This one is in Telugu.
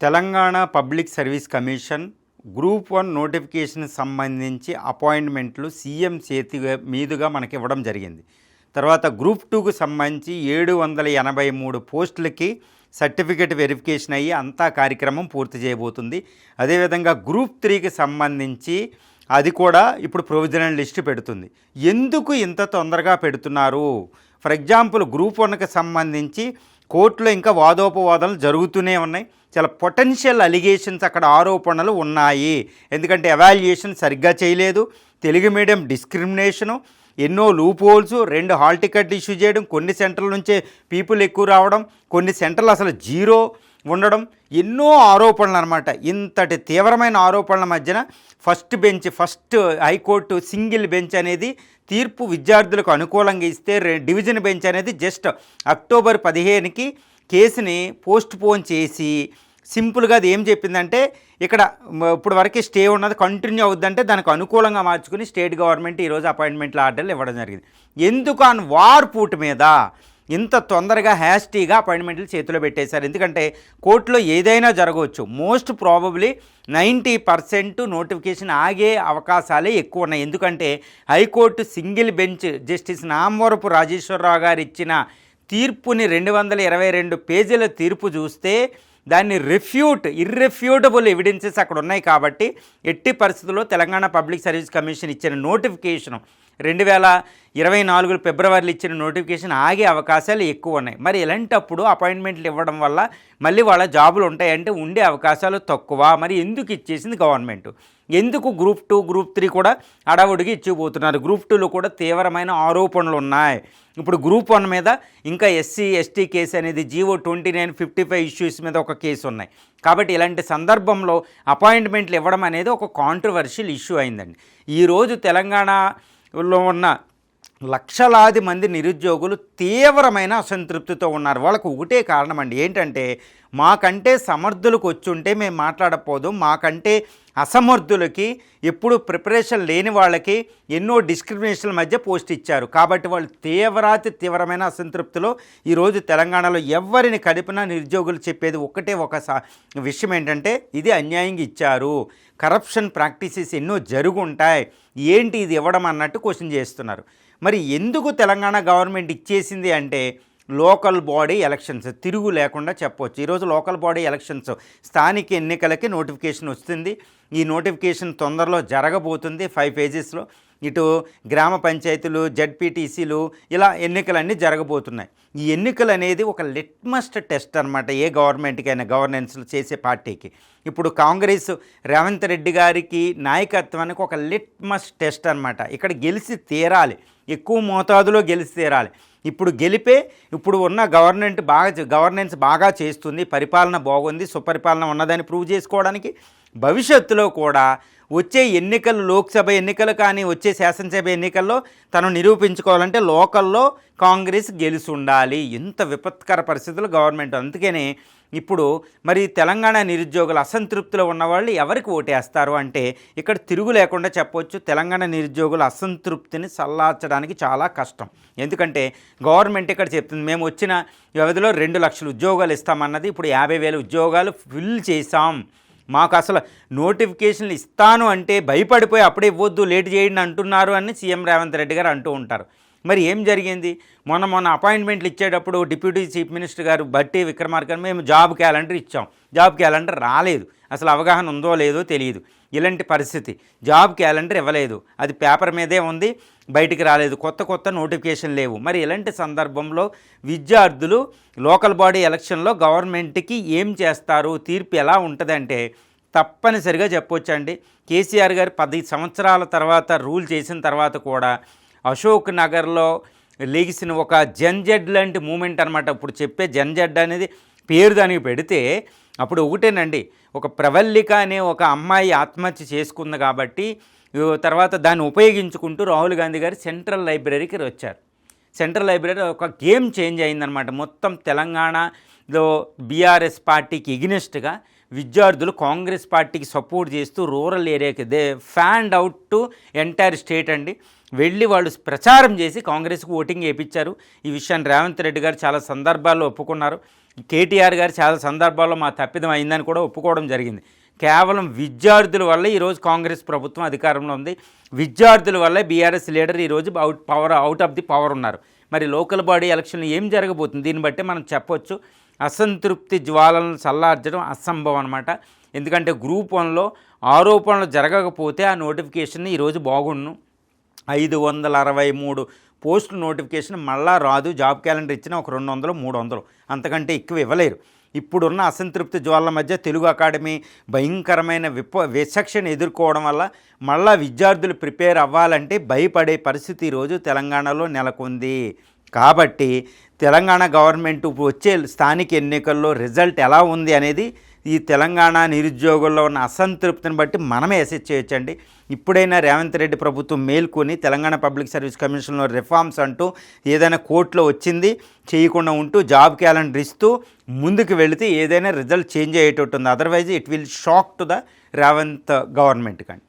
Telangana public service commission group 1 notification సంబంధించి అపాయింట్మెంట్లు సీఎం చేతి మీదుగా మనకి ఇవ్వడం జరిగింది. తర్వాత గ్రూప్ 2కు సంబంధించి 783 పోస్టులకి సర్టిఫికేట్ వెరిఫికేషన్ అయ్యి అంతా కార్యక్రమం పూర్తి చేయబోతుంది. అదేవిధంగా గ్రూప్ 3కి సంబంధించి అది కూడా ఇప్పుడు ప్రొవిజనల్ లిస్టు పెడుతుంది. ఎందుకు ఇంత తొందరగా పెడుతున్నారు? ఫర్ ఎగ్జాంపుల్ గ్రూప్ 1కి సంబంధించి కోర్టులో ఇంకా వాదోపవాదాలు జరుగుతూనే ఉన్నాయి. చాలా పొటెన్షియల్ అలిగేషన్స్ అక్కడ ఆరోపణలు ఉన్నాయి. ఎందుకంటే ఎవాల్యుయేషన్ సరిగ్గా చేయలేదు, తెలుగు మీడియం డిస్క్రిమినేషను, ఎన్నో లూప్ హోల్స్, 2 హాల్ టికెట్లు ఇష్యూ చేయడం, కొన్ని సెంటర్ల నుంచే పీపుల్ ఎక్కువ రావడం, కొన్ని సెంటర్లు అసలు జీరో ఉండడం, ఎన్నో ఆరోపణలు అనమాట. ఇంతటి తీవ్రమైన ఆరోపణల మధ్యన ఫస్ట్ హైకోర్టు సింగిల్ బెంచ్ అనేది తీర్పు విద్యార్థులకు అనుకూలంగా ఇస్తే డివిజన్ బెంచ్ అనేది జస్ట్ అక్టోబర్ 15కి కేసుని పోస్ట్ పోన్ చేసి సింపుల్గా అది ఏం చెప్పిందంటే ఇక్కడ ఇప్పుడు వరకు స్టే ఉన్నది కంటిన్యూ అవుద్దంటే దానికి అనుకూలంగా మార్చుకుని స్టేట్ గవర్నమెంట్ ఈరోజు అపాయింట్మెంట్ల ఆర్డర్లు ఇవ్వడం జరిగింది. ఎందుకు ఆన్ వార్ పూట్ మీద ఇంత తొందరగా హ్యాస్టీగా అపాయింట్మెంట్లు చేతిలో పెట్టేశారు? ఎందుకంటే కోర్టులో ఏదైనా జరగవచ్చు. మోస్ట్ ప్రాబబ్లీ 90% నోటిఫికేషన్ ఆగే అవకాశాలే ఎక్కువ ఉన్నాయి. ఎందుకంటే high court single bench justice Namavarapu Rajeswararao గారు ఇచ్చిన తీర్పుని 222 పేజీల తీర్పు చూస్తే దాన్ని ఇర్రెఫ్యూటబుల్ ఎవిడెన్సెస్ అక్కడ ఉన్నాయి. కాబట్టి ఎట్టి పరిస్థితుల్లో తెలంగాణ పబ్లిక్ సర్వీస్ కమిషన్ ఇచ్చిన నోటిఫికేషను 2024 ఫిబ్రవరిలో ఇచ్చిన నోటిఫికేషన్ ఆగే అవకాశాలు ఎక్కువ ఉన్నాయి. మరి ఇలాంటప్పుడు అపాయింట్మెంట్లు ఇవ్వడం వల్ల మళ్ళీ వాళ్ళ జాబులు ఉంటాయంటే ఉండే అవకాశాలు తక్కువ. మరి ఎందుకు ఇచ్చేసింది గవర్నమెంట్? ఎందుకు గ్రూప్ 2 గ్రూప్ 3 కూడా అడవుడికి ఇచ్చిపోతున్నారు? గ్రూప్ 2లో కూడా తీవ్రమైన ఆరోపణలు ఉన్నాయి. ఇప్పుడు గ్రూప్ 1 మీద ఇంకా SC/ST కేసు అనేది జీవో 2955 ఇష్యూస్ మీద ఒక కేసు ఉన్నాయి. కాబట్టి ఇలాంటి సందర్భంలో అపాయింట్మెంట్లు ఇవ్వడం అనేది ఒక కాంట్రవర్షియల్ ఇష్యూ అయిందండి. ఈరోజు తెలంగాణలో ఉన్న లక్షలాది మంది నిరుద్యోగులు తీవ్రమైన అసంతృప్తితో ఉన్నారు. వాళ్ళకు ఒకటే కారణం అండి, ఏంటంటే మాకంటే సమర్థులకు వచ్చుంటే మేము మాట్లాడకపోదు, మాకంటే అసమర్థులకి ఎప్పుడు ప్రిపరేషన్ లేని వాళ్ళకి ఎన్నో డిస్క్రిమినేషన్ల మధ్య పోస్ట్ ఇచ్చారు. కాబట్టి వాళ్ళు తీవ్రమైన అసంతృప్తిలో ఈరోజు తెలంగాణలో ఎవరిని కడిపినా నిరుద్యోగులు చెప్పేది ఒక విషయం ఏంటంటే ఇది అన్యాయంగా ఇచ్చారు, కరప్షన్ ప్రాక్టీసెస్ ఎన్నో జరుగుంటాయి, ఏంటి ఇది ఇవ్వడం అన్నట్టు క్వశ్చన్ చేస్తున్నారు. మరి ఎందుకు తెలంగాణ గవర్నమెంట్ ఇచ్చేసింది అంటే లోకల్ బాడీ ఎలక్షన్స్ తిరుగు లేకుండా చెప్పవచ్చు. ఈరోజు లోకల్ బాడీ ఎలక్షన్స్ స్థానిక ఎన్నికలకి నోటిఫికేషన్ వస్తుంది. ఈ నోటిఫికేషన్ తొందరలో జరగబోతుంది 5 ఫేజెస్లో. ఇటు గ్రామ పంచాయతీలు, జడ్పీటీసీలు ఇలా ఎన్నికలన్నీ జరగబోతున్నాయి. ఈ ఎన్నికలు అనేది ఒక లిట్మస్ టెస్ట్ అనమాట ఏ గవర్నమెంట్కైనా, గవర్నెన్స్లు చేసే పార్టీకి. ఇప్పుడు కాంగ్రెస్ రేవంత్ రెడ్డి గారికి నాయకత్వానికి ఒక లిట్మస్ టెస్ట్ అనమాట. ఇక్కడ గెలిచి తీరాలి, ఎక్కువ మోతాదులో గెలిచి తీరాలి. ఇప్పుడు ఉన్న గవర్నెన్స్ బాగా చేస్తుంది, పరిపాలన బాగుంది, సుపరిపాలన ఉన్నదని ప్రూవ్ చేసుకోవడానికి భవిష్యత్తులో కూడా వచ్చే ఎన్నికలు, లోక్సభ ఎన్నికలు కానీ వచ్చే శాసనసభ ఎన్నికల్లో తను నిరూపించుకోవాలంటే లోకల్లో కాంగ్రెస్ గెలిచి ఉండాలి. ఇంత విపత్కర పరిస్థితులు గవర్నమెంట్. అందుకనే ఇప్పుడు మరి తెలంగాణ నిరుద్యోగులు అసంతృప్తిలో ఉన్నవాళ్ళు ఎవరికి ఓటేస్తారు అంటే ఇక్కడ తిరుగు లేకుండా చెప్పవచ్చు. తెలంగాణ నిరుద్యోగుల అసంతృప్తిని చల్లార్చడానికి చాలా కష్టం. ఎందుకంటే గవర్నమెంట్ ఇక్కడ చెప్తుంది మేము వచ్చిన వ్యవధిలో 2 లక్షల ఉద్యోగాలు ఇస్తామన్నది ఇప్పుడు 50,000 ఉద్యోగాలు ఫిల్ చేశాం. మాకు అసలు నోటిఫికేషన్లు ఇస్తాను అంటే భయపడిపోయి అప్పుడే ఇవ్వద్దు, లేట్ చేయండి అంటున్నారు అని సీఎం రేవంత్ రెడ్డి గారు అంటూ ఉంటారు. మరి ఏం జరిగింది? మొన్న అపాయింట్మెంట్లు ఇచ్చేటప్పుడు డిప్యూటీ చీఫ్ మినిస్టర్ గారు బట్టి విక్రమార్క మేము జాబ్ క్యాలెండర్ ఇచ్చాం, జాబ్ క్యాలెండర్ రాలేదు, అసలు అవగాహన ఉందో లేదో తెలియదు. ఇలాంటి పరిస్థితి, జాబ్ క్యాలెండర్ ఇవ్వలేదు, అది పేపర్ మీదే ఉంది, బయటికి రాలేదు, కొత్త నోటిఫికేషన్ లేవు. మరి ఇలాంటి సందర్భంలో విద్యార్థులు లోకల్ బాడీ ఎలక్షన్లో గవర్నమెంట్కి ఏం చేస్తారు, తీర్పు ఎలా ఉంటుందంటే తప్పనిసరిగా చెప్పొచ్చండి. కేసీఆర్ గారు 10 సంవత్సరాల తర్వాత రూల్ చేసిన తర్వాత కూడా అశోక్ నగర్లో లెగిసిన ఒక జన్జెడ్ లాంటి మూమెంట్ అనమాట. ఇప్పుడు చెప్పే జన్జెడ్ అనేది పేరు దానికి పెడితే అప్పుడు ఒకటేనండి, ఒక ప్రవల్లిక అనే ఒక అమ్మాయి ఆత్మహత్య చేసుకుంది కాబట్టి తర్వాత దాన్ని ఉపయోగించుకుంటూ రాహుల్ గాంధీ గారు సెంట్రల్ లైబ్రరీకి వచ్చారు. సెంట్రల్ లైబ్రరీ ఒక గేమ్ చేంజ్ అయిందనమాట. మొత్తం తెలంగాణలో బీఆర్ఎస్ పార్టీకి ఎగ్నెస్ట్గా విద్యార్థులు కాంగ్రెస్ పార్టీకి సపోర్ట్ చేస్తూ రూరల్ ఏరియాకి ఫ్యాన్డ్ అవుట్ టు ఎంటైర్ స్టేట్ అండి. వెళ్ళి వాళ్ళు ప్రచారం చేసి కాంగ్రెస్కు ఓటింగ్ వేయించారు. ఈ విషయాన్ని రేవంత్ రెడ్డి గారు చాలా సందర్భాల్లో ఒప్పుకున్నారు. కేటీఆర్ గారు చాలా సందర్భాల్లో మా తప్పిదం అయిందని కూడా ఒప్పుకోవడం జరిగింది. కేవలం విద్యార్థుల వల్ల ఈరోజు కాంగ్రెస్ ప్రభుత్వం అధికారంలో ఉంది. విద్యార్థుల వల్లే బీఆర్ఎస్ లీడర్ ఈరోజు అవుట్ ఆఫ్ ది పవర్ ఉన్నారు. మరి లోకల్ బాడీ ఎలక్షన్లు ఏం జరగబోతుంది? దీన్ని బట్టి మనం చెప్పొచ్చు అసంతృప్తి జ్వాలను చల్లార్చడం అసంభవం అనమాట. ఎందుకంటే గ్రూప్ 1లో ఆరోపణలు జరగకపోతే ఆ నోటిఫికేషన్ ఈరోజు బాగుండు. 563 పోస్టుల నోటిఫికేషన్ మళ్ళా రాదు. జాబ్ క్యాలెండర్ ఇచ్చిన ఒక 200 300 అంతకంటే ఎక్కువ ఇవ్వలేరు. ఇప్పుడున్న అసంతృప్తి జ్వాల మధ్య తెలుగు అకాడమీ భయంకరమైన విచక్షణ ఎదుర్కోవడం వల్ల మళ్ళా విద్యార్థులు ప్రిపేర్ అవ్వాలంటే భయపడే పరిస్థితి ఈరోజు తెలంగాణలో నెలకొంది. కాబట్టి తెలంగాణ గవర్నమెంట్ వచ్చే స్థానిక ఎన్నికల్లో రిజల్ట్ ఎలా ఉంది అనేది ఈ తెలంగాణ నిరుద్యోగుల్లో ఉన్న అసంతృప్తిని బట్టి మనమే అసెస్ చేయొచ్చండి. ఇప్పుడైనా రేవంత్ రెడ్డి ప్రభుత్వం మేల్కొని తెలంగాణ పబ్లిక్ సర్వీస్ కమిషన్లో రిఫార్మ్స్ అంటూ ఏదైనా కోర్టులో వచ్చింది చేయకుండా ఉంటూ జాబ్ క్యాలెండర్ ఇస్తూ ముందుకు వెళితే ఏదైనా రిజల్ట్ చేంజ్ అయ్యేటట్టు ఉంది. Otherwise it will shock to the Revanth government కానీ.